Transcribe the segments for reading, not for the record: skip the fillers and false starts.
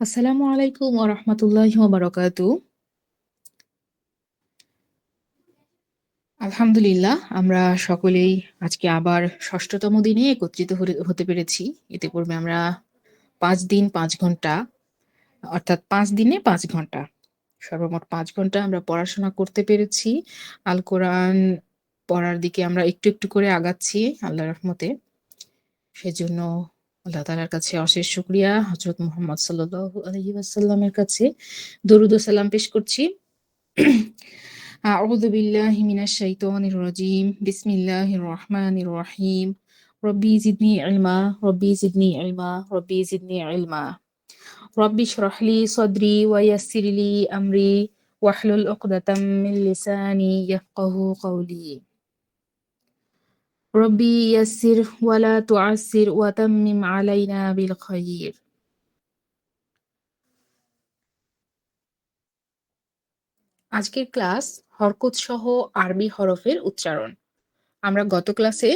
আসসালামু আলাইকুম ওয়া রাহমাতুল্লাহি ওয়া বারাকাতুহু। আলহামদুলিল্লাহ আমরা সকলেই আজকে আবার ৬ষ্ঠতম দিনে একত্রিত হতে পেরেছি। ইতিপূর্বে আমরা ৫ দিন ৫ ঘন্টা অর্থাৎ ৫ দিনে ৫ ঘন্টা সর্বমোট ৫ ঘন্টা আমরা পড়াশোনা করতে পেরেছি। আল কোরআন পড়ার দিকে আমরা একটু, একটু করে আগাচ্ছি আল্লাহর রহমতে। সেজন্য আল্লাহ তাআলার কাছে অশেষ শুকরিয়া। হযরত মুহাম্মদ সাল্লাল্লাহু আলাইহি ওয়াসাল্লামের কাছে দরুদ ও সালাম পেশ করছি। أعوذ بالله من الشيطان الرجيم بسم الله الرحمن الرحيم ربي زدني علما ربي زدني علما ربي زدني علما ربي اشرح لي صدري ويسر لي أمري واحلل عقدة من لساني يفقه قولي ربي يسر ولا تعسر وتمم علينا بالخير আজকের ক্লাস হরকত সহ আরবি হরফের উচ্চারণ। আমরা গত ক্লাসে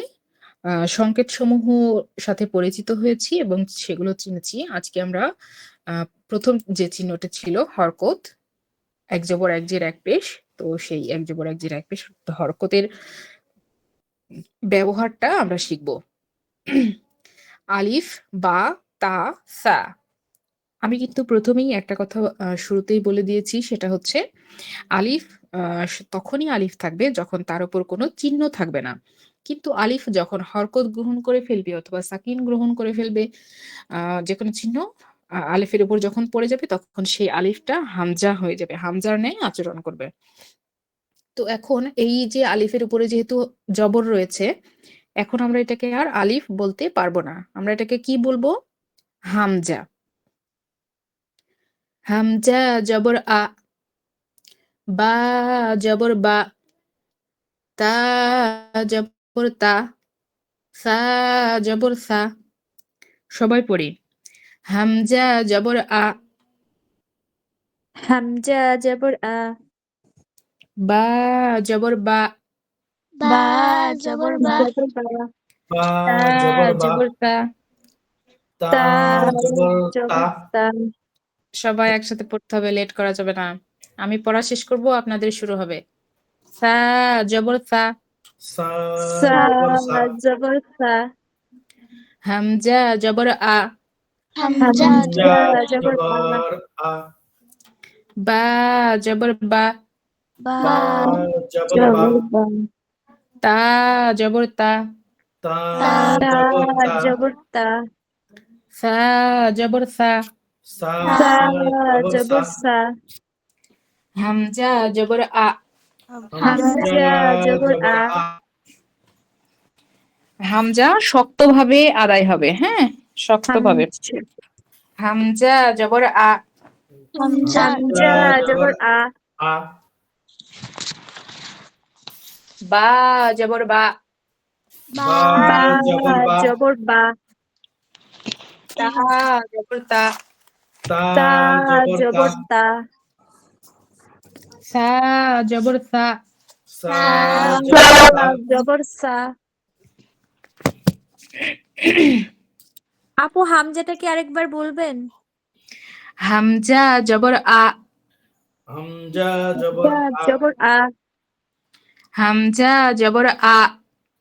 সংকেতসমূহ সাথে পরিচিত হয়েছি এবং সেগুলো চিনেছি। আজকে আমরা প্রথম যে চিহ্নটা ছিল হরকত, এক জবর এক জের এক পেশ। তো সেই এক জবর এক জের এক পেশ হরকতের ব্যবহারটা আমরা শিখব। আলিফ, বা, তা, সা। আমি কিন্তু প্রথমেই একটা কথা শুরুতেই বলে দিয়েছি, সেটা হচ্ছে আলিফ তখনই আলিফ থাকবে যখন তার উপর কোনো চিহ্ন থাকবে না। কিন্তু আলিফ যখন হরকত গ্রহণ করে ফেলবে অথবা সাকিন গ্রহণ করে ফেলবে, যেকোনো চিহ্ন আলিফের উপর যখন পড়ে যাবে তখন সেই আলিফটা হামজা হয়ে যাবে, হামজার ন্যায় আচরণ করবে। তো এখন এই যে আলিফের উপরে যেহেতু জবর রয়েছে, এখন আমরা এটাকে আর আলিফ বলতে পারবো না। আমরা এটাকে কি বলবো? হামজা। হামজা জবর আ, বা জবর বা, তা জবর তা, সা জবর সা। সবাই পড়ি। হামজা জবর আ, হামজা জবর আ, বা জবর বা, বা জবর বা, জবর বা, তা জবর বা, জবর তা। তা তা জবর তা। জবর তা। সবাই একসাথে পড়তে হবে, লেট করা যাবে না। আমি পড়া শেষ করব, আপনাদের শুরু হবে। সা জবর সা, সা সা জবর সা, জবর সা, হামজা জবর আ, হামজা হামজা জবর আ, জবর আ, বা জবর বা, বা বা জবর বা, জবর বা, তা জবর তা, তা তা জবর তা, জবর তা, সা জবর সা, সা সা জবর সা, জবর সা, হামজা জবর আ, হামজা হামজা জবর জবর আ, আ। হামজা শক্তভাবে আদায় হবে, হ্যাঁ, শক্তভাবে। হামজা হামজা জবর আ, হামজা হামজা জবর জবর আ, আ, বা জবর বা, বা বা জবর বা, জবর বা, তা জবর তা, তা তা জবর তা, জবর তা, সা জবর সা, সা সা জবর সা। জবর সা। আপু হামজাটা কি আরেকবার বলবেন? হামজা জবর আ, হামজা জবর আ, জবর আ, হামজা জবর আ,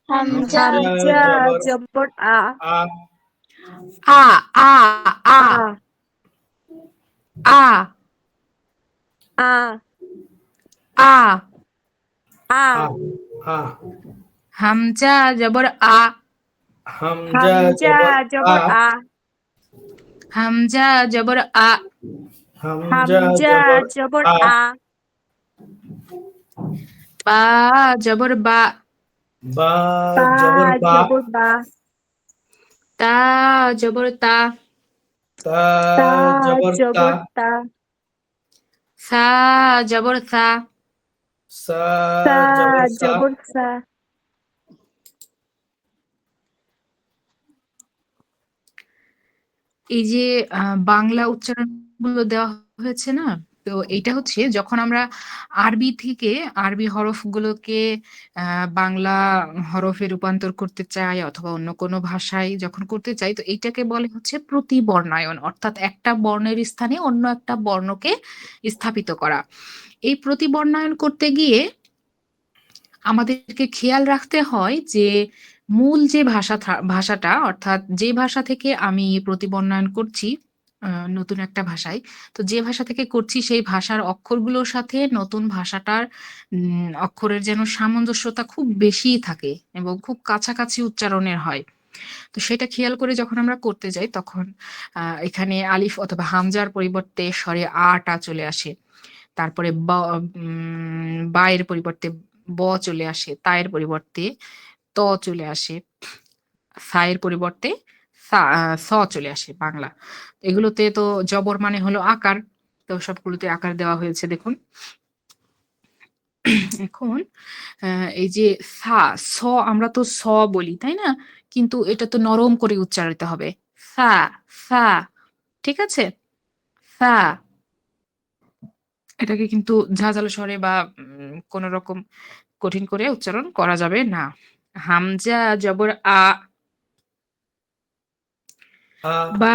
হামজা হামজা জবর জবর আ, আ, আ আ আ আ আ আ আ। আ, আ, আ। হামজা জবর আ, হামজা হামজা জবর আ, জবর আ, হামজা জবর আ, হামজা হামজা জবর জবর আ, আ, বা জবর বা, বা বা জবর বা, জবর বা, তা জবর তা, তা তা জবর তা, জবর তা, সা জবর সা, সা সা জবর সা, জবর সা। এই যে বাংলা উচ্চারণগুলো দেওয়া হয়েছে না, তো এইটা হচ্ছে যখন আমরা আরবি থেকে আরবি হরফগুলোকে বাংলা হরফে রূপান্তর করতে চাই অথবা অন্য কোনো ভাষায় যখন করতে চাই, তো এইটাকে বলে হচ্ছে প্রতিবর্ণায়ন, অর্থাৎ একটা বর্ণের স্থানে অন্য একটা বর্ণকে স্থাপিত করা। এই প্রতিবর্ণায়ন করতে গিয়ে আমাদেরকে খেয়াল রাখতে হয় যে মূল যে ভাষাটা, অর্থাৎ যে ভাষা থেকে আমি প্রতিবর্ণায়ন করছি নতুন একটা ভাষায়, তো যে ভাষা থেকে করছি সেই ভাষার অক্ষরগুলোর সাথে নতুন ভাষাটার অক্ষরের যেন সামঞ্জস্যতা খুব বেশি থাকে এবং খুব কাছাকাছি উচ্চারণের হয়। তো সেটা খেয়াল করে যখন আমরা করতে যাই তখন এখানে আলিফ অথবা হামজার পরিবর্তে স্বরে টা চলে আসে। তারপরে বা এর পরিবর্তে ব চলে আসে, তা এর পরিবর্তে ত চলে আসে, সা এর পরিবর্তে স চলে আসে বাংলা। এগুলোতে তো জবর মানে হলো আকার, তো সবগুলোতে আকার দেওয়া হয়েছে দেখুন। এখন এই যে সা, স আমরা তো স বলি তাই না, কিন্তু এটা তো নরম করে উচ্চারিত হবে, সা সা, ঠিক আছে, সা। এটাকে কিন্তু ঝাঁঝালো স্বরে বা কোন রকম কঠিন করে উচ্চারণ করা যাবে না। হামজা জবর আ, আ, বা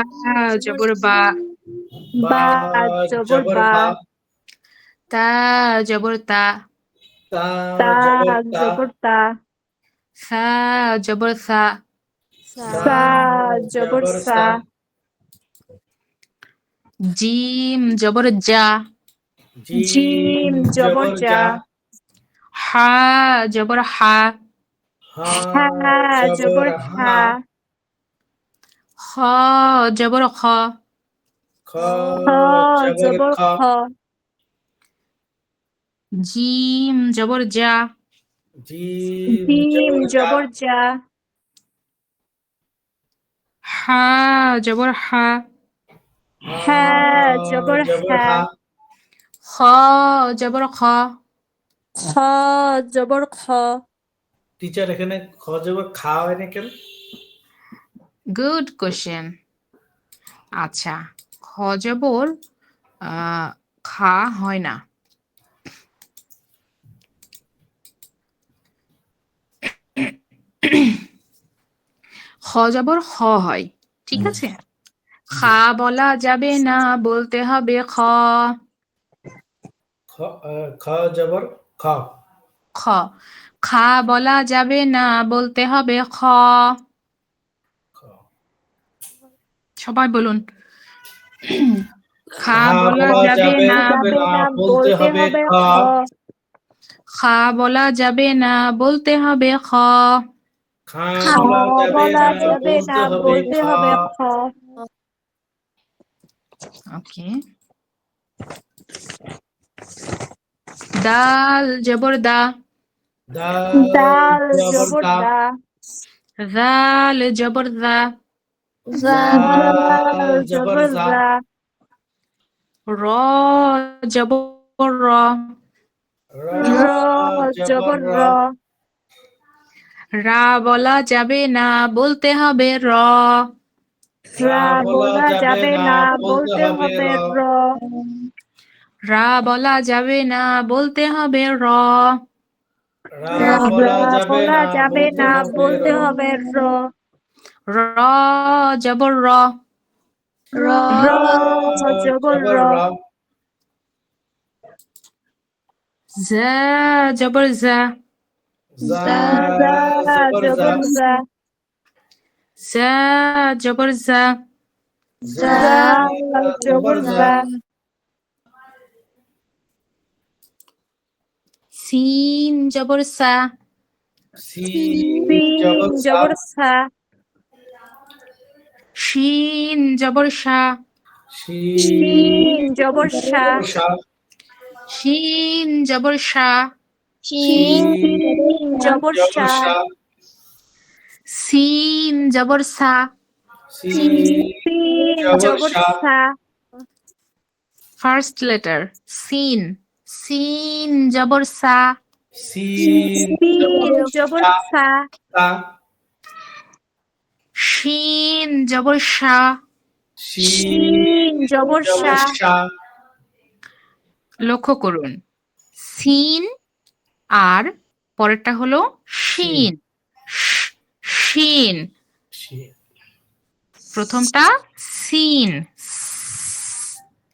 জবর বা, বা বা জবর জবর বা, বা, তা জবর তা, তা তা জবর তা, জবর তা, সা জবর সা, সা জবর জবর সা, সা, জিম জবর জা, জিম জিম জবর জবর জা, জা, হা জবর হা, হা হা জবর জবর হা, হা, খ জবর খ, খ খ জবর জবর খ, খ, জিম জবর জা, জিম জিম জবর জা, জবর জা, হা জবর হা, হা হ্যাঁ জবর জবর হ্যাঁ, হা। খ জবর খ। খ জবর খ, টিচার এখানে খ জবর খা হয় না কেন? Good question. আচ্ছা, খ জবর খা হয় না। খ জবর খ হয়, ঠিক আছে। খা বলা যাবে না, বলতে হবে খ। খ খ জবর খ, খ, খা বলা যাবে না, বলতে হবে খ। খ। সবাই বলুন। খা খা বলা বলা যাবে যাবে না, যাবে না, না বলতে বলতে হবে হবে খ। খ, খা বলা যাবে না, বলতে হবে খ। খা খ বলা যাবে বলা না, যাবে না বলতে হবে বলতে খ। হবে খ, ওকে। দাল জবর দা, দাল দাল জবর জবর দা, দা, জাল জবর দা, জাল জাল জবর জবর জা, জা, র জবর র, রা র জবর জবর র, র, রা বলা যাবে না, বলতে হবে র। রা রা বলা বলা যাবে যাবে না, না বলতে বলতে হবে হবে র। র, রা বলা যাবে না, বলতে হবে র। রা রা বলা যাবে বলা না, যাবে বলতে না হবে র। বলতে হবে র, র জবর র, র র জবর র, জবর র, জা জবর জা, জা জা জবর জা, জবর জা, জা জবর জা, জা জা জবর জবর জা, জা, সিন জবর সা, সিন সিন জবর সা, জবর সা, শিন জবর সা, শিন শিন জবর সা, জবর সা, শিন জবর সা, শিন শিন জবর জবর সা, সা, সিন জবর সা। সিন সিন জবর জবর সা, সা, ফার্স্ট লেটার সিন, সিন জবর সা, সিন সিন জবর জবর সা, সা, সা, শিন জবর সা, শিন শিন জবর জবর সা, সা, লক্ষ্য করুন সিন আর পরেরটা হলো শিন। শিন শিন শিন। প্রথমটা সিন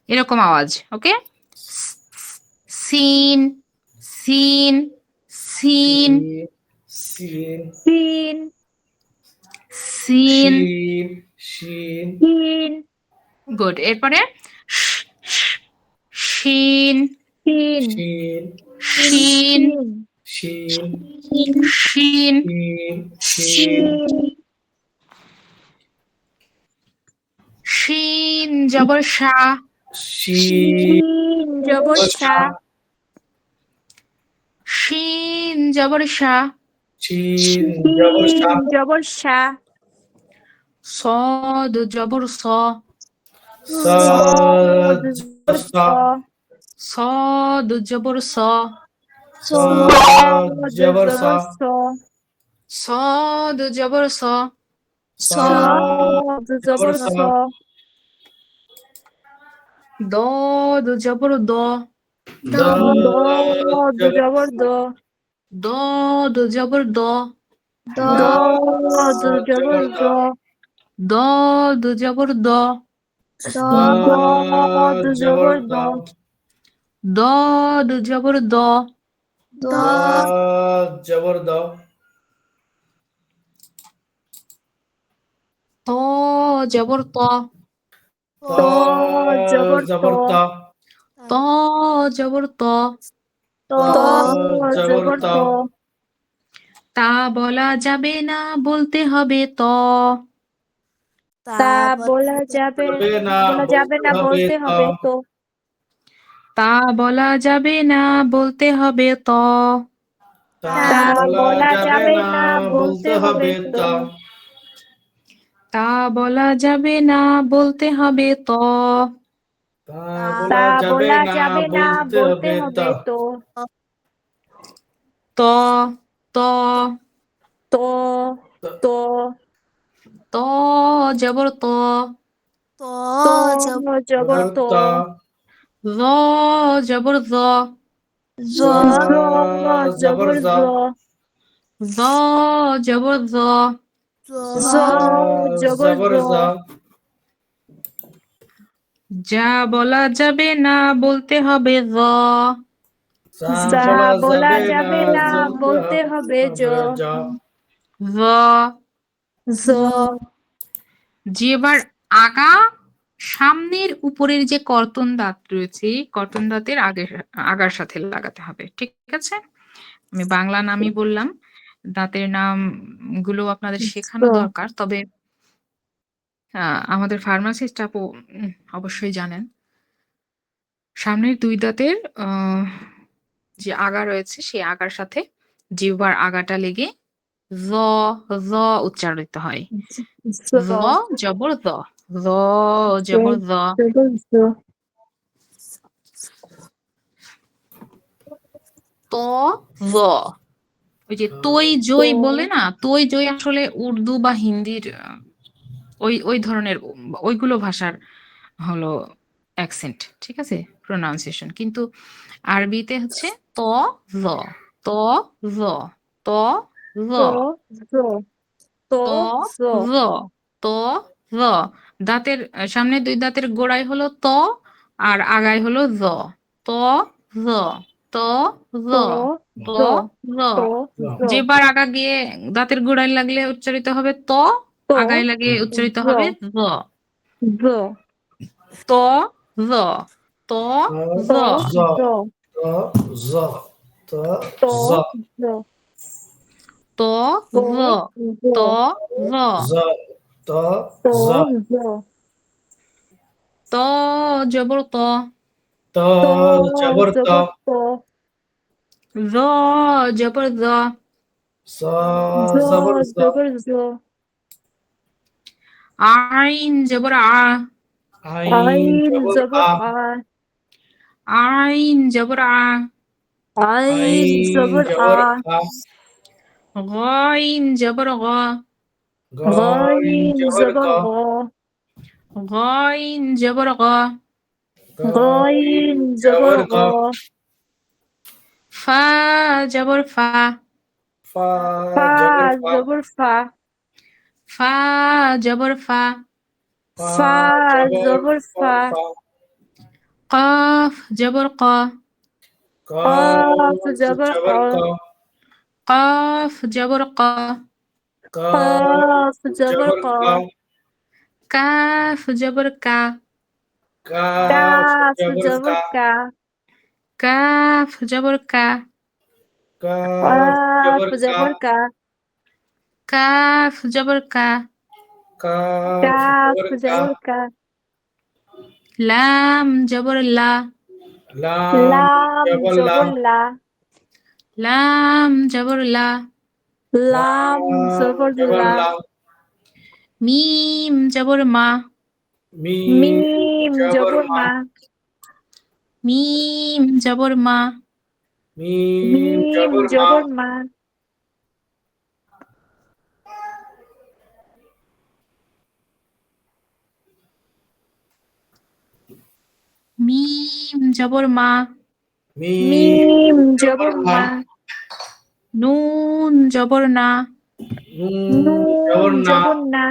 এরকম আওয়াজ ওকে সিন সিন সিন শিন। সিন সিন শিন। শিন। সিন গুড এরপরে শিন সিন শিন। শিন শিন। সিন শিন শিন। শিন। সিন শিন জবর শা শিন। সিন জবর শা শিন জবর শা শিন জবর সিন সা। জবর শা صاد জবর স সাদ صاد জবর সা। صاد জবর স সাদ জবর সা। صاد জবর স صاد জবর জবর সা। স ضاد জবর দ দাদ ضاد জবর জবর দ ضاد জবর দ ضاد জবর দ ضاد জবর দ ضاد জবর দ ضاد জবর দ দাদ জবর দ। ত জবর ত ত জবর ত জবর ত। ত জবর ত ত জবর জবর ত। ত তা বলা যাবে না বলতে হবে ত তা বলা যাবে হবে না না বলতে হবে বলতে ত। হবে তো তা বলা যাবে না বলতে হবে ত তা তা বলা বলা যাবে যাবে না না বলতে বলতে হবে হবে ত। তো তা বলা যাবে না বলতে হবে ত তা তা বলা যাবে বলা না যাবে না বলতে বলতে হবে ত। হবে তো ত ত তো তো ত জবর ত তো জবর জবর তো ত। জ জবর জ জ জ জবর জবর জ। জ জ জবর জ জ জ জবর জবর জ জ। যা বলা যাবে না বলতে হবে জ যা যা বলা বলা যাবে না যাবে না বলতে হবে জ জ। জ জ জিহ্বার আগা সামনের উপরের যে কর্তন দাঁত রয়েছে কর্তন দাঁতের আগার সাথে লাগাতে হবে ঠিক আছে আমি বাংলা নামই বললাম দাঁতের নাম গুলো আপনাদের শেখানো দরকার তবে আমাদের ফার্মাসিস্ট আপু অবশ্যই জানেন সামনের দুই দাঁতের যে আগা রয়েছে সেই আগার সাথে জিহ্বার আগাটা লেগে জ জ উচ্চারিত হয় জ জ জবর জ জ জ জবর জ জবর জ ত জ ওই যে তৈ জই বলে না তৈ জই আসলে উর্দু বা হিন্দির ওই ধরনের ওইগুলো ভাষার হলো অ্যাকসেন্ট ঠিক আছে প্রোনাউন্সিয়েশন কিন্তু আরবিতে হচ্ছে ত জ ত জ ত জ তো জ তো ত জ জ ত জ দাঁতের সামনে দুই দাঁতের গোড়ায় হলো ত আর আগায় হলো জ ত জ ত জ তো ত জ জ তো জ যেবার আগা গিয়ে দাঁতের গোড়ায় লাগলে উচ্চারিত হবে ত তো আগায় লাগিয়ে উচ্চারিত জ হবে জ জ ত জ ত জ তো জ জ ত জ ত তো জ জ ত তো জ জ ত জ জ ত তো জ জ ত জবর ত ত তো জবর ত। জবর তো জ জবর জ জ জ জবর জ। জবর জ আইন জবর আ আইন আইন জবর জবর আ। আ আইন জবর আ আইন আইন জবর আ জবর আ। গইন জবর গ গইন গাইন জবর গ। জবর গ গইন জবর গ غين زبر غ ফা জবর ফা ফা فا জবর ফা زبر فا ফা জবর ফা ফা فا জবর زبر فا ফা কফ জবর ক قاف زبر জবর ক قا কফ জবর ক قاف زبر জবর قا ক কাফ জবর কা কাফ كاف জবর زبر কা كا কাফ জবর কা কাফ জবর قاف কা زبر كا কাফ জবর কা কাফ كاف জবর কা زبر كا লাম জবর লা লাম لام জবর লা زبر لا লাম জবর লা لام زبر জবর لا লা মিম জবর মা মিম ميم জবর زبر মা ما মিম জবর মা মিম ميم জবর মা زبر ما মিম জবর মা মিম ميم জবর زبر মা ما নুন জবর না নুন জবর نون না زبر نا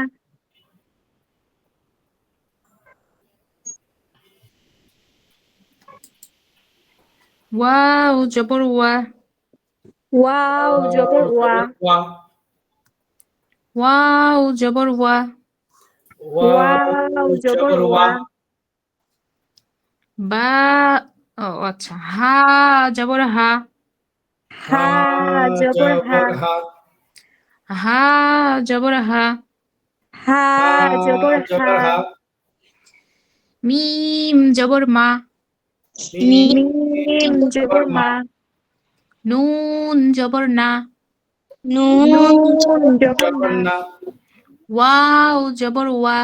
ওয়াও জবর ওয়া واو زبر وا ওয়া ওয়াও জবর ওয়া واو زبر জবর وا ওয়া বা ও আচ্ছা হা জবর হা ها زبر ها জবর হা হা জবর হা ها زبر জবর হা ها মিম জবর মা ميم زبر ما নুন জবর না نون زبر জবর نا না ওয়াও জবর ওয়া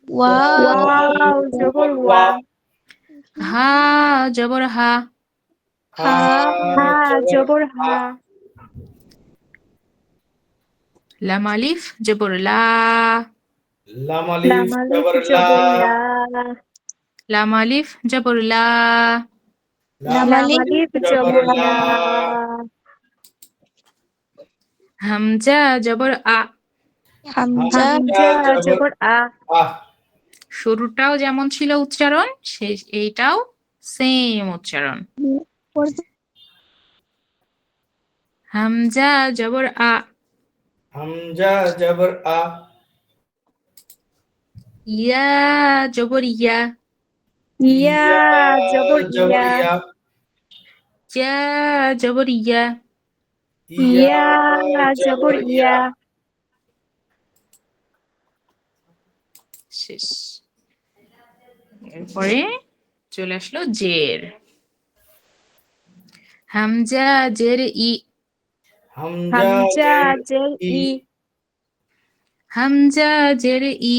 واو زبر وا হা জবর হা হা ها জবর زبر হা ها লাম আলিফ জবর লা লাম আলিফ لام ألف জবর লা زبر لا লাম আলিফ জবর লা লাম لام ألف জবর زبر লা لا হামজা জবর আ হামজা জবর আ আহ শুরুটাও যেমন ছিল উচ্চারণ শেষ এইটাও সেম উচ্চারণ হামজা জবর আ হামজা জবর আ ইয়া জবর ইয়া ইয়া জবর জবর ইয়া ইয়া ইয়া জবর ইয়া ইয়া জবর ইয়া শেষ এরপরে চলে আসলো জের হামজা জের ই হামজা হামজা জের জের ই ই হামজা জের ই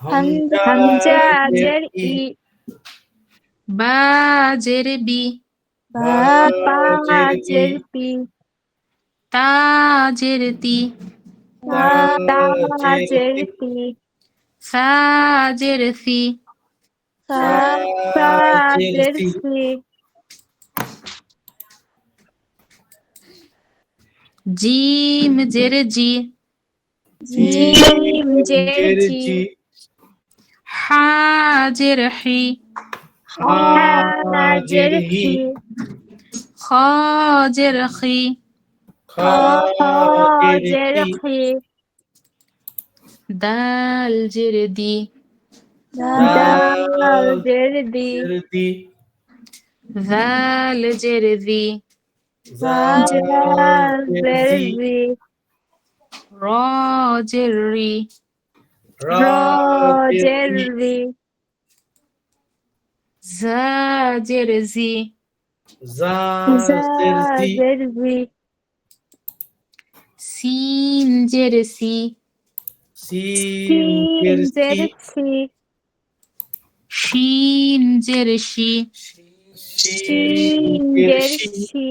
হামজা জের ই বা জের বি বা পা জের জের পি তা জের তি তা জের জের তি সা জের সি সা জের সি জিম জের জি জিম জের জি হা জের হি হা জের হি খ জের খি খ জের খি দাল জের দি দাল জের দি দি জাল জের দি জাল জের জি র জের রি র জের রি জা জের জি জা জি জের জি সিন জের সি সিন সিন জের জের সি সি শিন জের শি শিন জের সি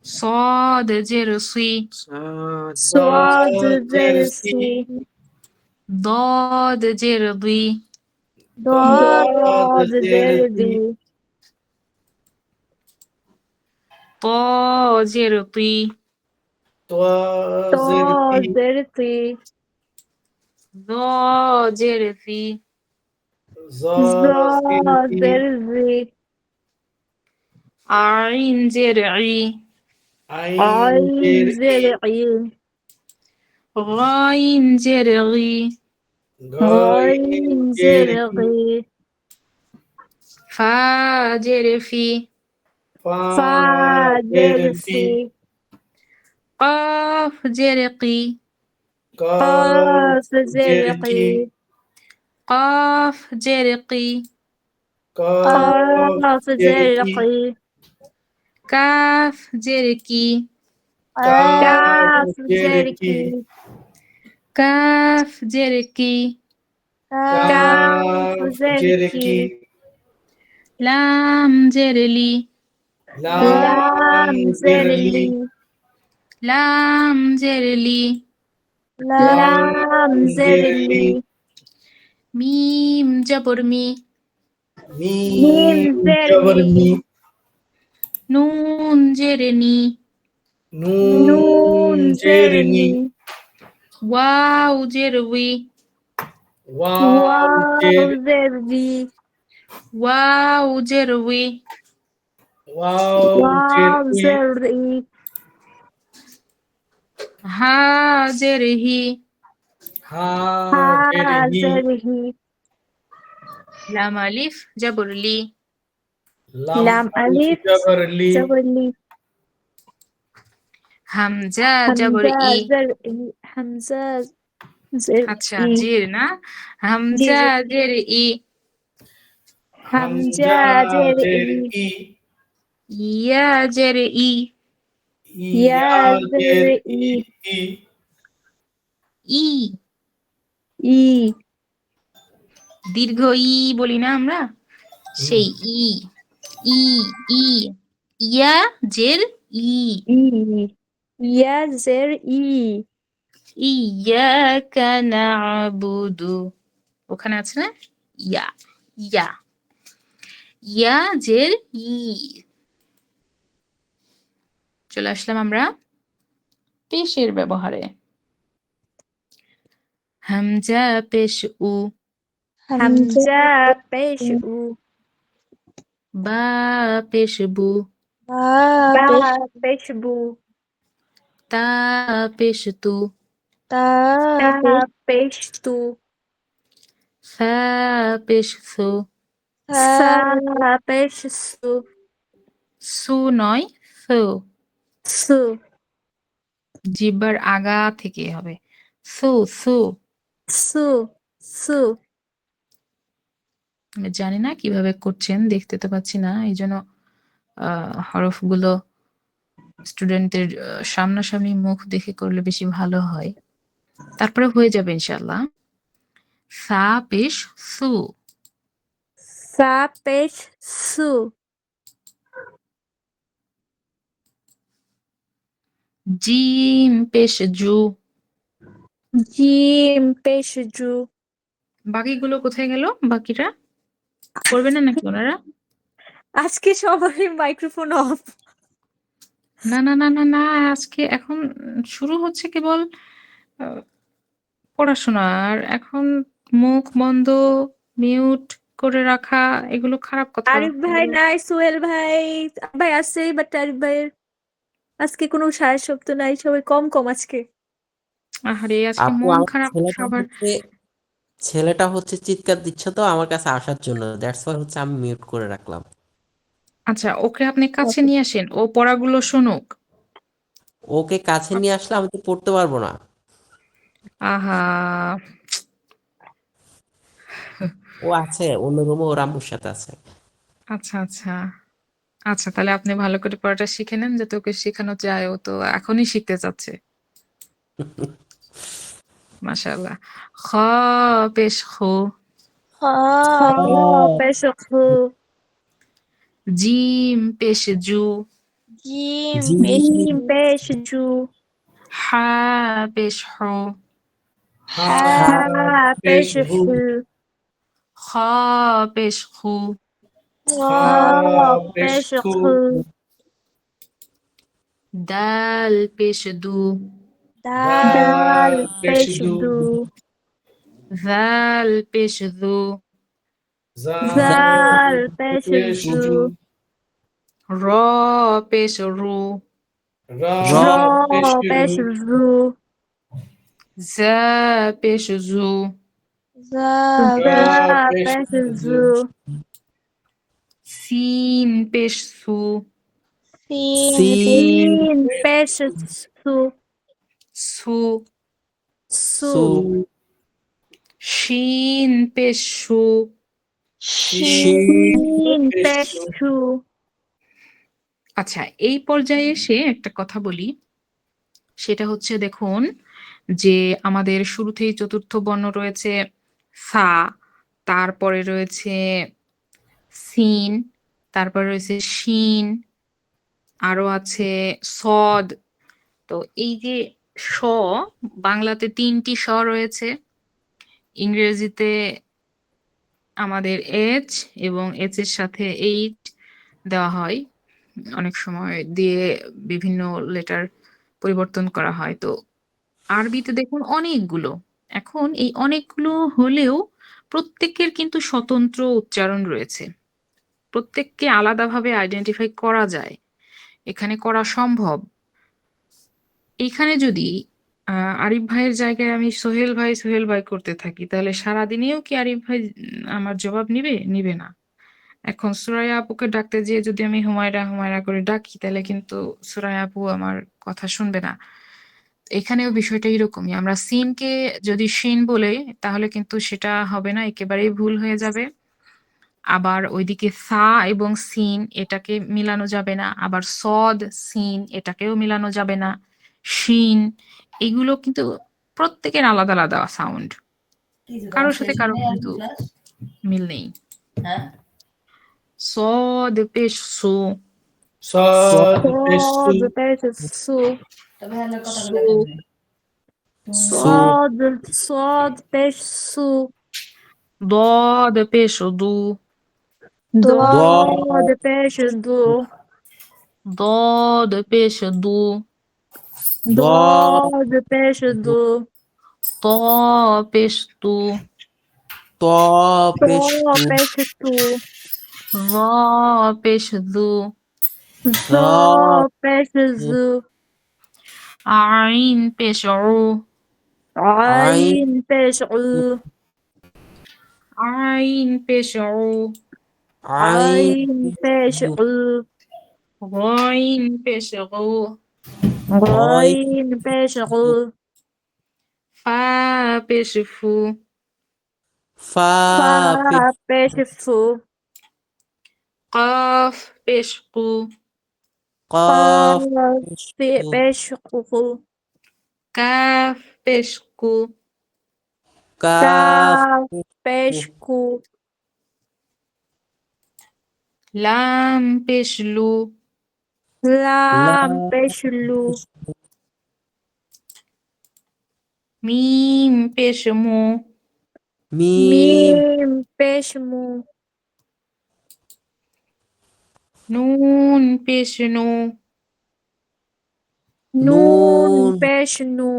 صاد জের সি صاد জের সি ضاد জের দি ضاد زر ذي ط জের তি তোয়া طا জের زر ثي জ জের ফি ظا ظا زر زر ذي আইন জের ই আইন عين জের زر عين গাইন জের গি গাইন غين জের زر غي ফা জের ফি ফা فا জের زر ফি في قاف জের কি কাফ قاف زر জের কি قي قاف জের কি কাফ قاف জের زر কি قي কাফ জের কি কাফ كاف জের زر কি كي কাফ জের কি كاف কাফ زر জের কি كي লাম জের লি লাম لام জের زر লি لي লাম জের লি لام زر لي মিম জবর মি ميم মিম زر জবর মি مي নুন জের নি নুন نون জের زر নি ني ওয়াও জের উই ওয়াও জের واو زر بي ওয়াও জের উই ওয়াও জের واو উই زر إي হা জের হি হা জের ها হি زر هي লাম আলিফ জবর লি লাম لام আলিফ ألف জবর লি زر لي হামজা জবর همزة ই زر إي همزة زر আচ্ছা إي জির না جي হামজা জের ই হামজা همزة زر জের إي ই ইয়া জের ই ইয়া يا জের زر ই إي ই ই إي দীর্ঘ ই বলি না আমরা সেই ই ই ই ইয়া জের ই إي يا زر إي ইয়াকা না'বুদু ওখানে আছে না ইয়া ইয়া ইয়া জের ই চলে আসলাম আমরা পেশের ব্যবহারে হামজা পেশ উ همزة بيش أو বা পেশ বু با بيش بو তা পেশ তু تا بيش تو ফা পেশ সু سا بيش سو সু নয় সু سو জিহ্বার আগা থেকে হবে সু সু سو سو আমি জানি না কিভাবে করছেন দেখতে তো পাচ্ছি না এই জন্য হরফগুলো স্টুডেন্টের সামনাসামনি মুখ দেখে করলে বেশি ভালো হয় তারপরে হয়ে যাবে ইনশাল্লাহ সা পেশ সু سا بيش سو জিম পেশ জু جيم بيش جو বাকিগুলো কোথায় গেল বাকিটা করবে না নাকি ওনারা আজকে সবারই মাইক্রোফোন অফ না না না না না আজকে এখন শুরু হচ্ছে কেবল আহ, পড়াশোনা আর এখন মুখ বন্ধ মিউট করে রাখা এগুলো খারাপ কথা আরিফ ভাই নাই সোহেল ভাই ভাই আছে বাট আরিফ ভাইয়ের আজকে কোনো সারা শব্দ নাই সবাই কম কম আজকে আহারে আজকে আপু মন আমার খারাপ সবার ছেলেটা হচ্ছে চিৎকার দিচ্ছে তো আমার কাছে আসার জন্য দ্যাটস ওয়াই হচ্ছে আমি মিউট করে রাখলাম। আচ্ছা ওকে আপনি কাছে নিয়ে আসেন ও পড়াগুলো শুনুক ওকে কাছে নিয়ে আসলে আমি তো পড়তে পারবো না। আহা ও আছে অন্য রুমে ওর আম্মুর সাথে আছে। আচ্ছা আচ্ছা আচ্ছা তাহলে আপনি ভালো করে পড়াটা শিখে নেন যাতে ওকে শেখানো যায় ও তো এখনই শিখতে চাচ্ছে মাশাআল্লাহ খ পেশ খু খা পেশ খু জিম পেশ জু জিম জিম পেশ জু হা পেশ হু হা হা পেশ পেশ হু হু খ পেশ খু, খা পেশ পেশ খু, খু, দাল পেশ দু, দাল দাল পেশ পেশ দু, দু, জাল পেশ দু, জাল জাল পেশ পেশ দু, দু, র পেশ রু, রা র পেশ পেশ রু, রু, জা পেশ জু, জা রা পেশ পেশ জু, জু, সিন পেশ সু, সিন সিন সিন পেশ সু, সু, সু, সু, শিন পেশ সু। শিন শিন পেশ পেশ সু, সু, আচ্ছা, এই পর্যায়ে এসে একটা কথা বলি, সেটা হচ্ছে দেখুন যে আমাদের শুরুতেই চতুর্থ বর্ণ রয়েছে সা, তারপরে রয়েছে সিন, তারপর রয়েছে শিন, আরো আছে সদ। তো এই যে স, বাংলাতে ৩টি স রয়েছে, ইংরেজিতে আমাদের এইচ এবং এইচ এর সাথে এইট দেওয়া হয়, অনেক সময় দিয়ে বিভিন্ন লেটার পরিবর্তন করা হয়। তো আরবিতে দেখুন অনেকগুলো। এখন এই অনেকগুলো হলেও প্রত্যেকের কিন্তু স্বতন্ত্র উচ্চারণ রয়েছে। প্রত্যেককে আলাদাভাবে আইডেন্টিফাই করা যায়। এখানে করা সম্ভব। এখানে যদি আরিফ ভাইয়ের জায়গায় আমি সোহেল ভাই করতে থাকি, তাহলে সারাদিনেও কি আরিফ ভাই আমার জবাব নিবে? নিবে না। এখন সুরাইয়া আপুকে ডাকতে যেয়ে যদি আমি হুমায়রা করে ডাকি, তাহলে কিন্তু সুরাইয়া আপু আমার কথা শুনবে না। এখানেও বিষয়টা এরকমই। আমরা সিনকে যদি শিন বলে, তাহলে কিন্তু সেটা হবে না, একেবারেই ভুল হয়ে যাবে। আবার ওইদিকে সা এবং সিন এটাকে মিলানো যাবে না। আবার সদ, সিন এটাকেও মিলানো যাবে না। শিন, এগুলো কিন্তু প্রত্যেকের আলাদা আলাদা সাউন্ড। কারোর সাথে কারো কিন্তু মিল নেই। সদ পেশ সু, সদ পেশ সু, সদ পেশ সু, সু, সু, সদ সদ পেশ সু, দদ পেশ দু, দ, দদ পেশ দু, দদ পেশ দু, দ, দদ পেশ দু, ত পেশ তু, ত, ত পেশ তু, পেশ তু, র পেশ দু, জ র, পেশ জু, আইন পেশ উ, আইন, আইন পেশ উ, আইন পেশ উ, আইন, আইন পেশ উ, গইন পেশ গু, গয়, গইন পেশ উ, ফা পেশ ফু, ফা, ফা পেশ, পেশ ফু, কফ পেশ কু, কফ, কফ পেশ তু, পেশ কু, কাফ পেশ কু, কাফ, কাফ পেশ পেশ তু, কু, লাম পেশ লু, লাম লাম, পেশ লু, পেশ তু, মিম পেশ মু, মিম, মিম পেশ মু, নুন পেশ নু, নুন নুন, পেশ নু,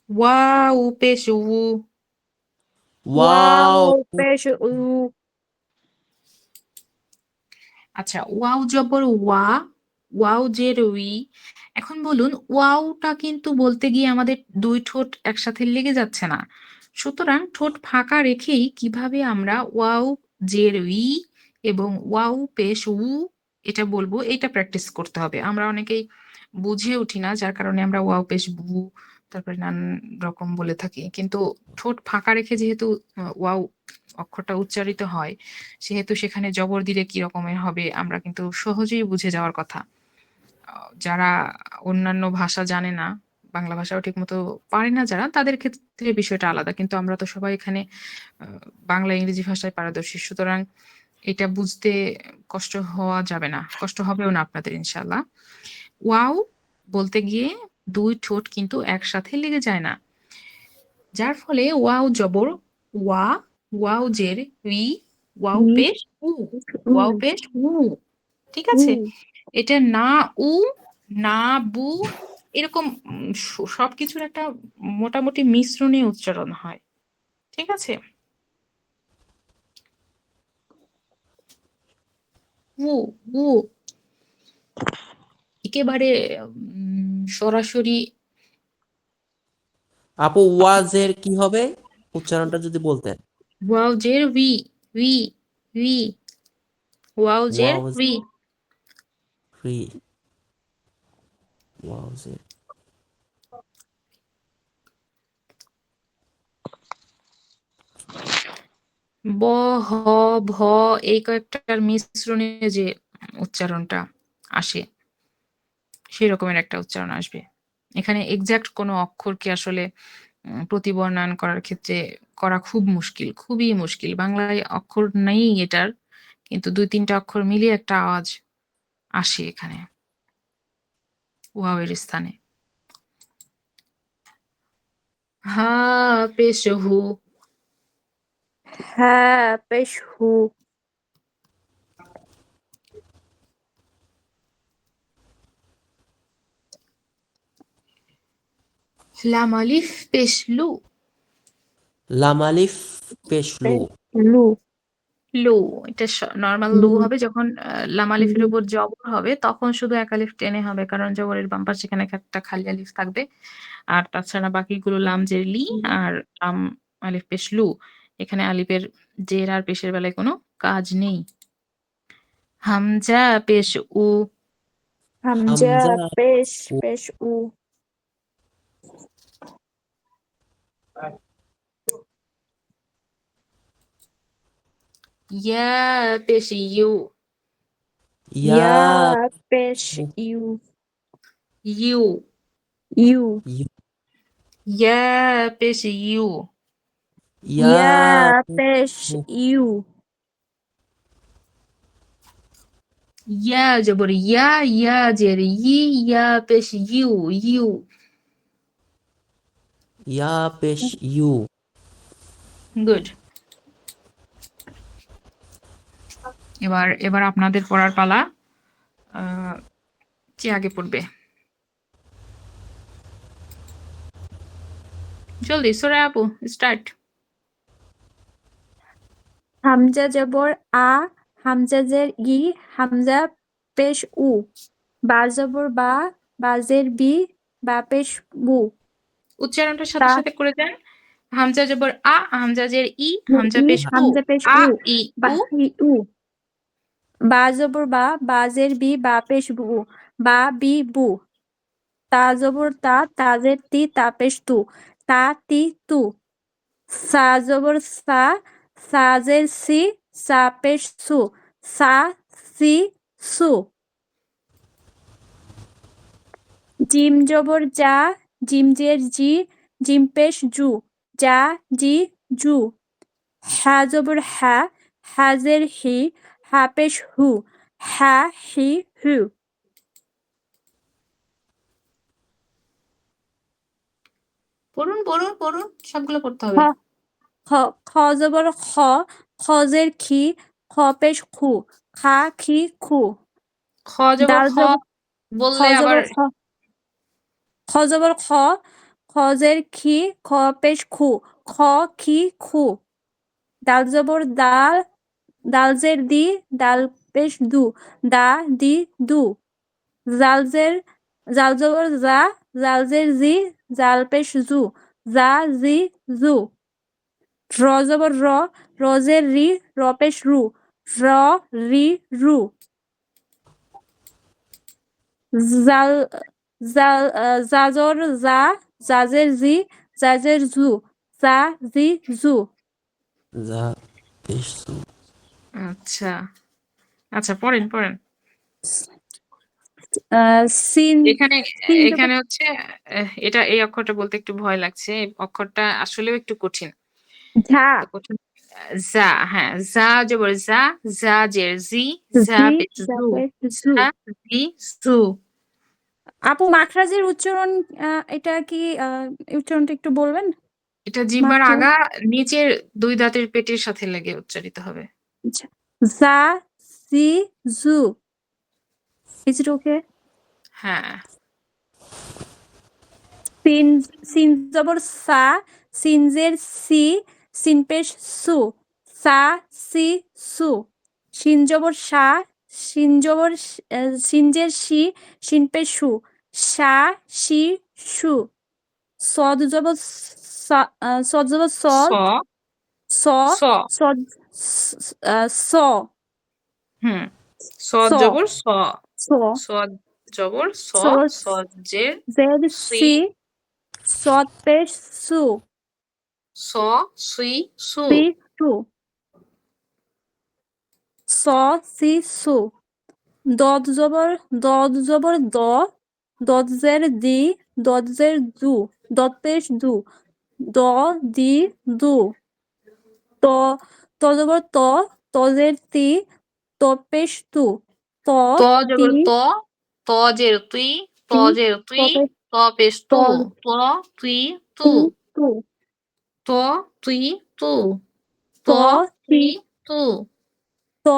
ওয়াও পেশ উ। ওয়াও, ওয়াও পেশ উ, আচ্ছা, ওয়াও জবর ওয়া, ওয়াও জের উই। এখন বলুন, ওয়াওটা কিন্তু বলতে গিয়ে আমাদের ২ ঠোঁট একসাথে লেগে যাচ্ছে না। সুতরাং ঠোঁট ফাঁকা রেখেই কিভাবে আমরা ওয়াও জের উই এবং ওয়াও পেশ উ এটা বলবো, এটা প্র্যাকটিস করতে হবে। আমরা অনেকেই বুঝে উঠি না, যার কারণে আমরা ওয়াও পেশ বু তারপরে নানান রকম বলে থাকি। কিন্তু ঠোঁট ফাঁকা রেখে যেহেতু ওয়াও অক্ষরটা উচ্চারিত হয়, সেহেতু সেখানে জবর দিলে কি রকমের হবে আমরা কিন্তু সহজেই বুঝে যাওয়ার কথা। যারা অন্যান্য ভাষা জানে না, বাংলা ভাষাও ঠিকমতো পারে না যারা, তাদের ক্ষেত্রে বিষয়টা আলাদা। কিন্তু আমরা তো সবাই এখানে আ বাংলা, ইংরেজি ভাষায় পারদর্শী। সুতরাং এটা বুঝতে কষ্ট হওয়া যাবে না। কষ্ট হবেও না আপনাদের ইনশাআল্লাহ। ওয়াও বলতে গিয়ে দুই ঠোঁট কিন্তু একসাথে লেগে যায় না, যার ফলে ওয়াও জবর ওয়া, ওয়াও জের উই, ওয়াও ই পেশ উ, উ ওয়াও পেশ উ, ঠিক উ আছে? এটা না উ, না বু, এরকম সবকিছুর একটা মোটামুটি মিশ্রণে উচ্চারণ হয়, ঠিক আছে? উ উ একেবারে সরাসরি আপু ওয়াজের কি হবে উচ্চারণটা যদি বলতেন? ওয়াও জের উই, উই, উই, ওয়াও জের ওয়াজ উই। ফ্রি, ওয়াজের ব, হ, ভ এই কয়েকটার মিশ্রণে যে উচ্চারণটা আসে সেই রকমের একটা উচ্চারণ আসবে। এখানে এক্সাক্ট কোনো অক্ষরকে আসলে প্রতিবর্ণায়ন করার ক্ষেত্রে করা খুব মুশকিল, খুবই মুশকিল। বাংলায় অক্ষর নেই এটার, কিন্তু ২-৩টা অক্ষর মিলিয়ে একটা আওয়াজ আসে এখানে ওয়াও এর স্থানে। হা পেশ হু, হ্যাঁ পেশ হু লাম আলিফ পেশ লু, লাম আলিফ পেশ লু, পেশ লু লু। এটা নরমাল লু লু হবে যখন লাম আলিফের লু উপর জবর হবে তখন শুধু এক আলিফ টেনে হবে, কারণ জবরের বাম পাশে সেখানে একটা খালি আলিফ থাকবে। আর তাছাড়া বাকিগুলো লাম জের লি আর লাম আলিফ পেশ লু। এখানে আলিফের জের আর পেশের বেলায় কোনো কাজ নেই। হামজা পেশ উ, হামজা হামজা পেশ উ, পেশ উ ইয়া পেশ ইউ, ইয়া ইয়া পেশ ইউ ইউ, ইউ ইউ, ইয়া পেশ ইউ, ইয়া ইয়া পেশ ইউ ইয়া জবর ইয়া, ইয়া জের ই, ইয়া পেশ ইউ, ইউ। ইয়া পেশ ইউ। গুড। এবার এবার আপনাদের পড়ার পালা। কে আগে পড়বে? জলদি সোরা আপু, স্টার্ট। হামজা জবর আ, হামজা জের ই, হামজা পেশ উ, বা জবর বা, বা জের বি, বা পেশ বু, উচ্চারণটার সাথে তা সাথে করে যান। হামজা জবর আ, হামজা জের ই, হামজা ই, পেশ উ, হামজা পেশ আ উ, ই বা উ, ই উ, বা জবর বা, বা জের বি, বা পেশ বু, বা বি বু, তা জবর তা, তা জের তি, তা পেশ তু, তা তি তু, সা জবর সা, সা জের সি, সা পেশ সু, সা সি সু, জিম জবর যা, জিম জের জি, জিম পেশ জু, যা জি জু, হা জবর হা, হা জের হি, হা পেশ হু, হা হি হু, পড়ুন পড়ুন পড়ুন, সবগুলো পড়তে খ হবে। খ খ জবর খ, খ জের খি, খ পেশ খু, খা খি খু, খ জবর দাল খ জবর খ বললে আবার জবর খ, খ জবর খ, খ জের খি, খ পেশ খু, খ খি খু, দাল জবর দাল, দাল জের দি, দাল পেশ দু, দা দি দু, জাল জের, জাল জবর জা, জাল জের জি, জাল পেশ জু, জা জি জু, র জবর র, র জের রি, র পেশ রু, র রি রু, জাল, জাল জাজর জা, জাজের জি, জাজের জু, জা জি জু, যা পেশ সু। আচ্ছা আচ্ছা, পড়েন পড়েন। সিন, এখানে সিন জবর এখানে হচ্ছে এটা এই অক্ষরটা বলতে একটু ভয় লাগছে, এই অক্ষরটা আসলেও একটু কঠিন। ঝা, তো কঠিন। জা, হ্যাঁ, জা জবর জা, জা জের জি, জা জি, পেশ জা জু, পেশ জু, জা জি জু। আপু মাখরাজের উচ্চারণ এটা কি উচ্চারণটা একটু বলবেন? এটা জিহ্বার মাখরাজ আগা নিচের ২ দাঁতের পেটের সাথে লেগে উচ্চারিত হবে। আচ্ছা জা সি জু ইজ ইট ওকে? হ্যাঁ। সিন সিন জবর সা সিনজের সি সিন পেশ সু সা সি সু শিন জবর সা শিন জবর সিনজের শি শিন পেশ সু সা শি সু সদ জবর সদ জবর স, সদ স স। সদ স হুম। স সদ জবর স। স সদ জবর স, সদ সদ জের জের সি, সি সদ পেশ সু স, সুই, সু। সি সু স সি সু দদ জবর দ দদ জের দি দদ জের দু দদ পেশ দু দ দি দু ত ত জবর ত ত জের তি ত পেশ তু ত ত তি জবর ত, ত জের তুই, ত তি জের ত তুই, পেশ ত পেশ ত তু, ত, তুই, তু, তি তু ত, তুই, তু, ত, ত তি তুই, তু। ত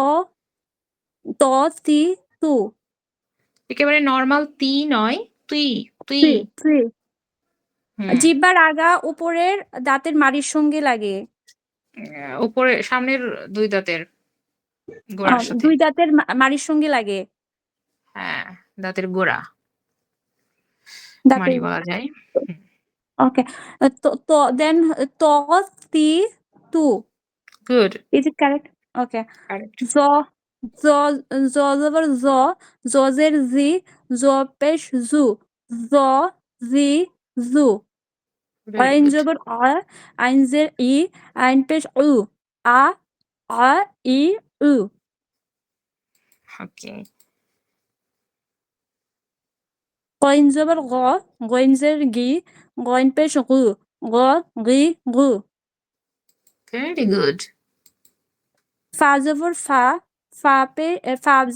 ত তি তু একেবারে নরমাল তি নয়, তুই, তুই। তি তি হুম। জিহ্বার আগা উপরের দাঁতের মাড়ির সঙ্গে লাগে। উপরে সামনের ২ দাঁতের গোড়ার সাথে। দুই দাঁতের মাড়ির সঙ্গে লাগে। হ্যাঁ, দাঁতের গোড়া মাড়ি দাঁতের বলা যায়। হুম। ওকে তো দেন ত তি তু good, is it correct? Okay correct. জ জ জ জবর জ জজের জি জ পেশ জু জ জি জু ভেরি আইন গুড। জবর আইন জের ই আইন পেশ উ আ আ ই উ ওকে, গইন জবর গইন জের গি গইন পেশ গু গ গি গু ভেরি গুড। ফা জবর ফা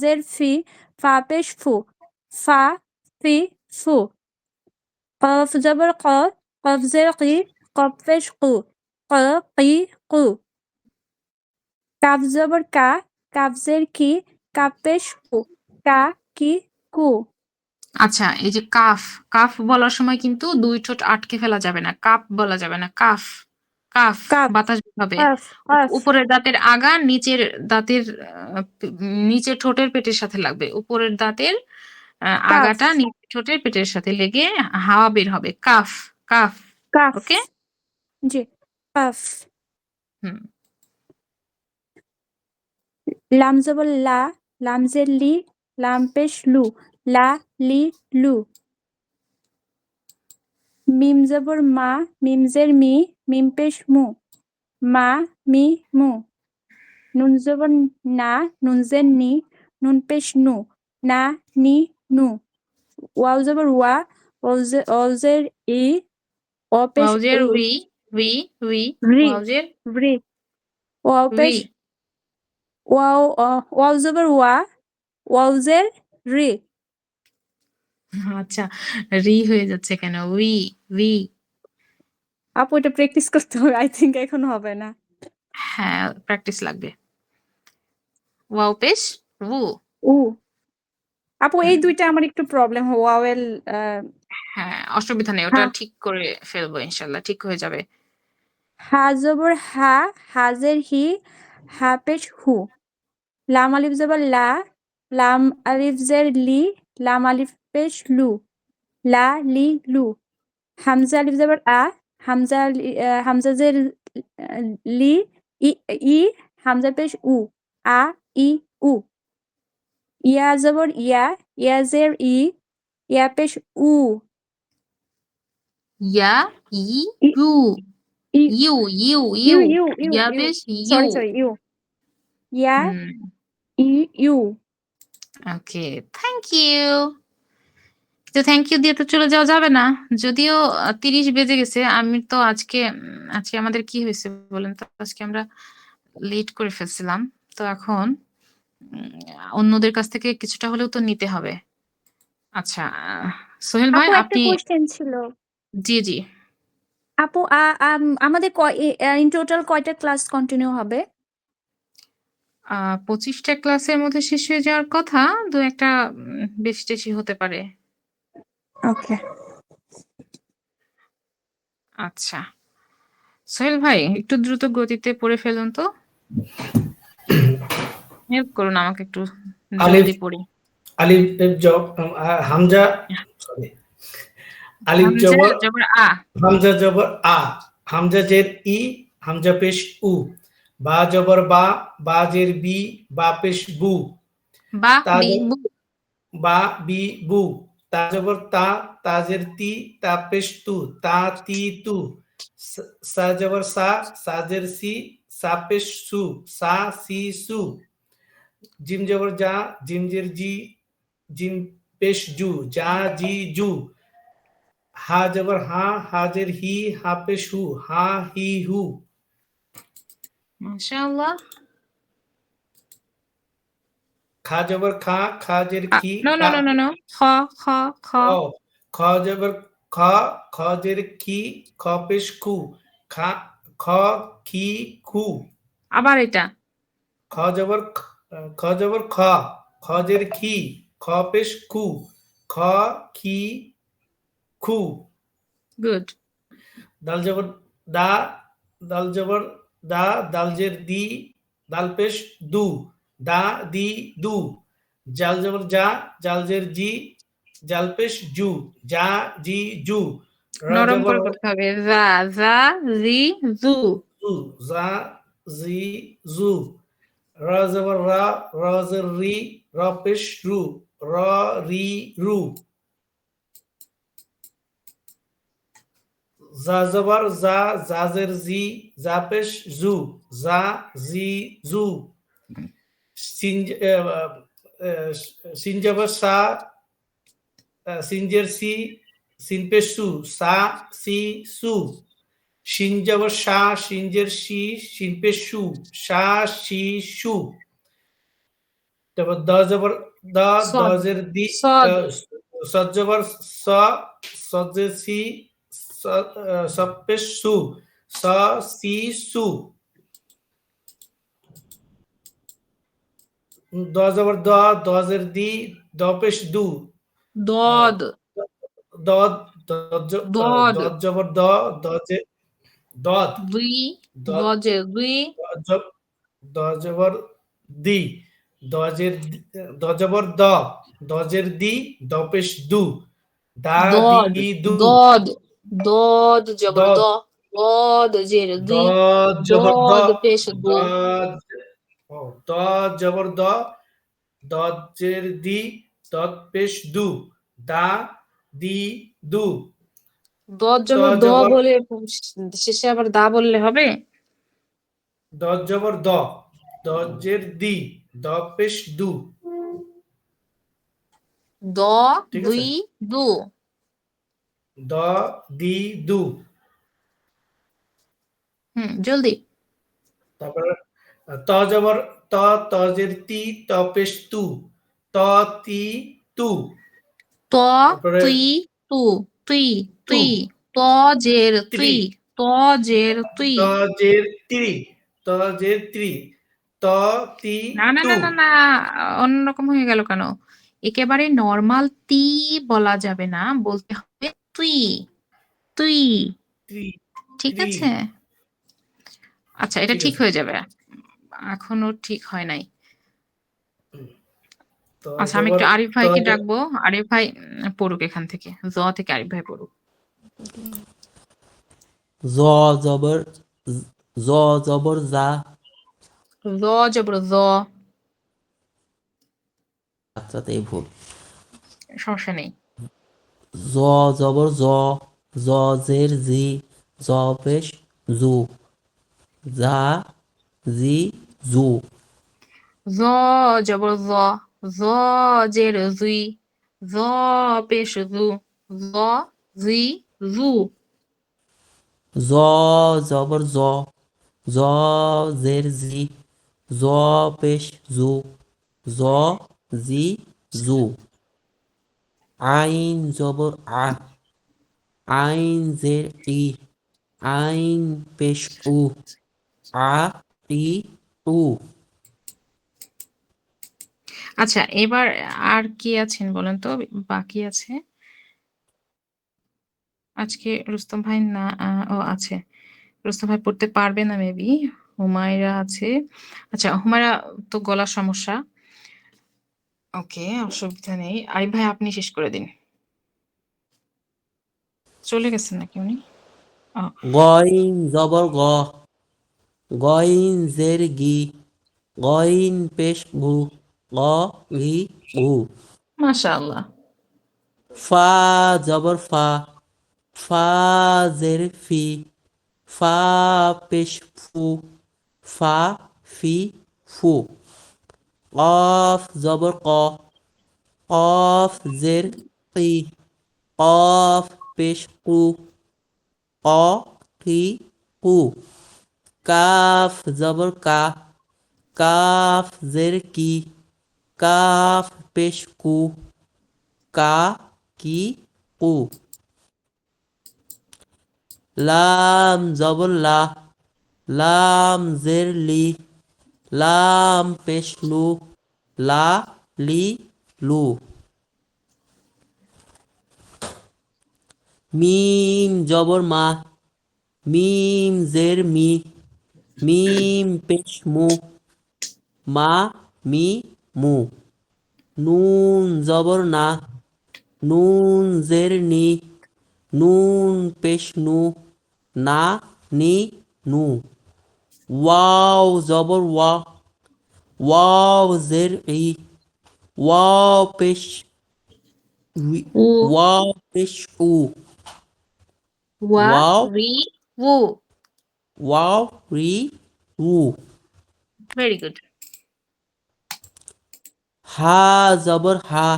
জের ফি ফা পেশ ফু ফা ফি ফু কফ জবর কফ জের কি কফ পেশ কু ক কি কু কাফ জবর কাফ জের কি কাফ পেশ কু কা কি কু আচ্ছা, এই যে কাফ, কাফ বলার সময় কিন্তু ২ ঠোঁট আটকে ফেলা যাবে না। কাপ বলা যাবে না। কাফ, কাফ কাফ বাতাস বের হবে। কাফ কাফ উপরের দাঁতের আগা নিচের দাঁতের নিচের ঠোঁটের পেটের সাথে লাগবে। উপরের দাঁতের কাফ আগাটা নিচের ঠোঁটের পেটের সাথে লেগে হাওয়া বের হবে। Calf, calf. কাফ ওকে? জি কাফ হুম। লাম জবর লাম জের লি লাম পেশ লু লা লি লু মিম জবর মিম জের মি মিম পেশ মু মা মি মু নুন জবর নুন জের নি নুন পেশ নু না নি নু ওয়াও জবর ওয়াও জের ই ও পেশ ওয়াউজের উ উই, রি ওয়াউজের রি ওয়াও পেশ উই। ওয়াও জবর ওয়াও জের রি আচ্ছা, রি হয়ে যাচ্ছে কেন? উই। আপু এটা প্র্যাকটিস করতে হবে আই থিংক এখন হবে না হ্যাঁ, প্র্যাকটিস লাগবে। ওয়াও পেশ উ। উ আপু এই হুম। দুইটা আমার একটু প্রবলেম ওয়াওয়েল হ্যাঁ, অসুবিধা নেই। ওটা হা ঠিক করে ফেলবো ইনশাআল্লাহ। ঠিক হয়ে যাবে। হা জবর হাজের হি হা পেশ হু লাম আলিফ জবর লাম আলিফ জের লি লাম আলিফ পেশ লু লা লি লু হামজা আলিফ জবর হামজা জের লি ই ই হামজা পেশ উ আ ই উ ইয়া জবর ইয়া জের ইয়া পেশ উ ইয়া, ই, ই ইউ, ই ইউ, ইউ, ইউ ইউ। ইউ ইউ ইয়া ইউ পেশ ইউ। সরি ইউ ইয়া হুম, ইউ ওকে। Thank you. তো থ্যাংক ইউ দিয়ে তো চলে যাওয়া যাবে না। যদিও ৩০ বেজে গেছে। আমি তো আজকে আমাদের কি হয়েছে বলেন তো? আজকে আমরা লেট করে ফেলছিলাম। তো এখন অন্যদের কাছ থেকে কিছুটা হলেও তো নিতে হবে। আচ্ছা, সোহেল ভাই আপু একটা আপনি কোয়েশ্চেন ছিল। জি। আপু আমাদের ইন টোটাল কয়টা ক্লাস কন্টিনিউ হবে? ২৫ টা ক্লাসের মধ্যে শেষ হয়ে যাওয়ার কথা। ২-১ টা বেশি-টেশি হতে পারে। ওকে। আচ্ছা। সোহেল ভাই একটু দ্রুত গতিতে পড়ে ফেলুন তো। হেল্প করুন আমাকে একটু আলিফ জলদি পড়ি। আলিফ হামজা সরি আলিফ হামজা জবর জবর আ, হামজা জবর আ, হামজা জের ই, হামজা পেশ উ, বা জবর বা, বা জের বি, বা পেশ বু, বা তা বি বু, বা বি বু, তা জবর তা, তা জের তি, তা পেশ তু, তা তি তু, সা জবর সা, সা জের সি, সা পেশ সু, সা সি সু, জিম জবর যা, জিম জের জি, জিম পেশ জু, যা জি জু, হা জবর হা, হা জের হি, হা পেশ হু, হা হি হু, মাশাআল্লাহ। খা জবর খা, খা জের খি, নো, নো, খা নো, নো, নো। খ, খ, খ। খ, খ জবর খ, খ জের খি, খ পেশ খু, খা খ খি খু, আবার এটা। খ জবর খ জবর খ, খ জের খি, খ পেশ খু, খ খি খু, গুড। দাল জবর দা, দাল জবর দা, দাল জের দি, দাল পেশ দু, দা দি দু, জাল জবর যা, জাল জের জি, জাল পেশ জু, যা জি জু, রা নরম জবর করে পড়তে হবে। যা, জি, জু। জু, যা জি জু, রা জবর রা, রা জের রি, রা পেশ রু, রা রি রু, জা জবর জা, জা জের জি, জা পেশ জু, জা জি জু, সিন সিন জবর সা, সিন জের সি, সিন পেশ সু, সা সি সু, শিন জবর সা, শিন জের শি, শিন পেশ সু, সা সি সু, তারপর দ জবর দ, দ সদ, জের দি, সদ। সদ জবর স, সদ জের সি, সদ পেশ সু, স সি সু, দ জবর দ, দ জের দি, দ পেশ দু, দদ, দ, দদ। দদ জবর দ, দ জে দদ, দুই, দদ দজে দুই, দ জবর দি, দজের দ জবর দ, দজের দি, দ পেশ দু, দা দদ, দি দু, দদ, দদ জবর দ, দদ, দদ জের দুই, দদ জবর দ, দদ পেশ দু, দদ দদ জবর দ, দজের দি, দদ পেশ দু, দা দি দু, দদ দ জবর দ জবর বলে শেষে আবার দা বললে হবে? দদ জবর দ, দজের দি, দ পেশ দু, দ, ঠিক আছে, দুই, দু। দ দি দু, জলদি। তারপরে ত জবর ত, তজের তি, ত পেশ তু, ত তি তু, ত, তারপরে তুই, তু, তুই, তু, তুই, ত জের ত্রি, তুই, ত জের তুই। তজের ত্রি, তজের ত্রি, ত তি না, না, তু, না, না, না, অন্যরকম হয়ে গেল কেন? একেবারে নরমাল তি বলা যাবে না, বলতে হবে তুই, তুই। ত্রি, ঠিক ত্রি, আছে? আচ্ছা, এটা ঠিক ঠিক আছে, হয়ে যাবে। এখনো ঠিক হয় নাই। ত আচ্ছা, আমি জবর একটু আরিফ ত, ভাইকে ডাকবো। আরিফ ভাই পড়ুক এখান থেকে। জ থেকে আরিফ ভাই পড়ুক। জ জবর জ জবর জা, জ জবর জ। বাচ্চাতেই ভুল। সমস্যা নেই। জ জবর জ, জ জের জি, জ পেশ জু, যা জি জু, জ জবর জ, জ জের জুই, জ পেশ জু, জ জি জু, জ জবর জ, জ জের জি, জ পেশ জু, জ জি জু, আইন জবর আ, আইন জের ই, আইন পেশ উ, আ ই উ। আচ্ছা, এবার আর কে আছেন বলেন তো? বাকি আছে। আজকে রুস্তম ভাই না, ও আছে। রুস্তম ভাই পড়তে পারবে না মেবি। হুমায়রা আছে। আচ্ছা, হুমায়রা তো গলার সমস্যা। ওকে, অসুবিধা নেই। আরিফ ভাই আপনি শেষ করে দিন। চলে গেছেন নাকি উনি? ও, গইন জবর গ, গইন জের গি, গইন পেশ গু, গ ই গু। মাশাআল্লাহ। ফা জবর ফা, ফা জের ফি, ফা পেশ ফু, ফা ফি ফু। কফ জবর ক, কফ জের কি, কফ পেশ কু, ক কি কু। কাফ জবর কা, কাফ জের কি, কাফ পেশ কু, কা কি কু। লাম জবর লা, লাম জের লি, লাম পেশ লু, লা লি লু। মিম জবর মা, মিম জের মি, মিম পেশ মু, মা মি মু। নুন জবর না, নুন জের নি, নুন পেশ নু, না নি নু। ওয়াও জবর ওয়া, ওয়াও জের ই, ওয়াও পেশ উই, উ, ওয়াও পেশ উ, ওয়া, ওয়াও রি, উ। ওয়াও রি উ। Very good. হা জবর হা,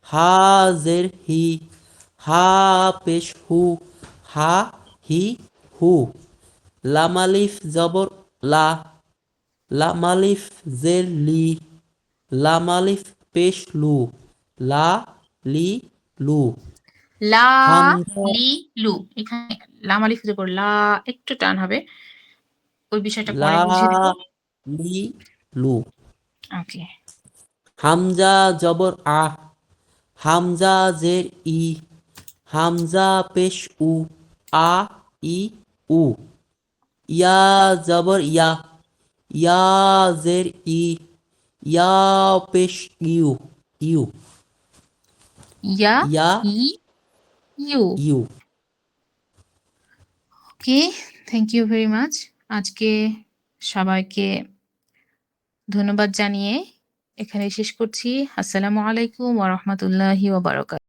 হা জের হি, হা পেশ হু, হা হি হু। লামালিফ জবর লা, লামালিফ জের লি, লামালিফ পেশ লু, লা লি লু। লা, হামজা লি, লু। এখানে লাম আলিফ জবর লা, একটু টান হবে। ওই বিষয়টা লা পরে বুঝিয়ে দিব। লি লু। ওকে। হামজা জবর আ, হামজা জের ই, হামজা পেশ উ, আ ই উ। ইয়া জবর ইয়া, ইয়া জের ই, ইয়া পেশ ইউ, ইউ। ইয়া, ইয়া ই, ইউ। ইউ। Okay, thank you very much. আজকে সবাইকে ধন্যবাদ জানিয়ে এখানে শেষ করছি। আসসালামু আলাইকুম ওয়া রাহমাতুল্লাহি ওয়া বারাকাতুহু।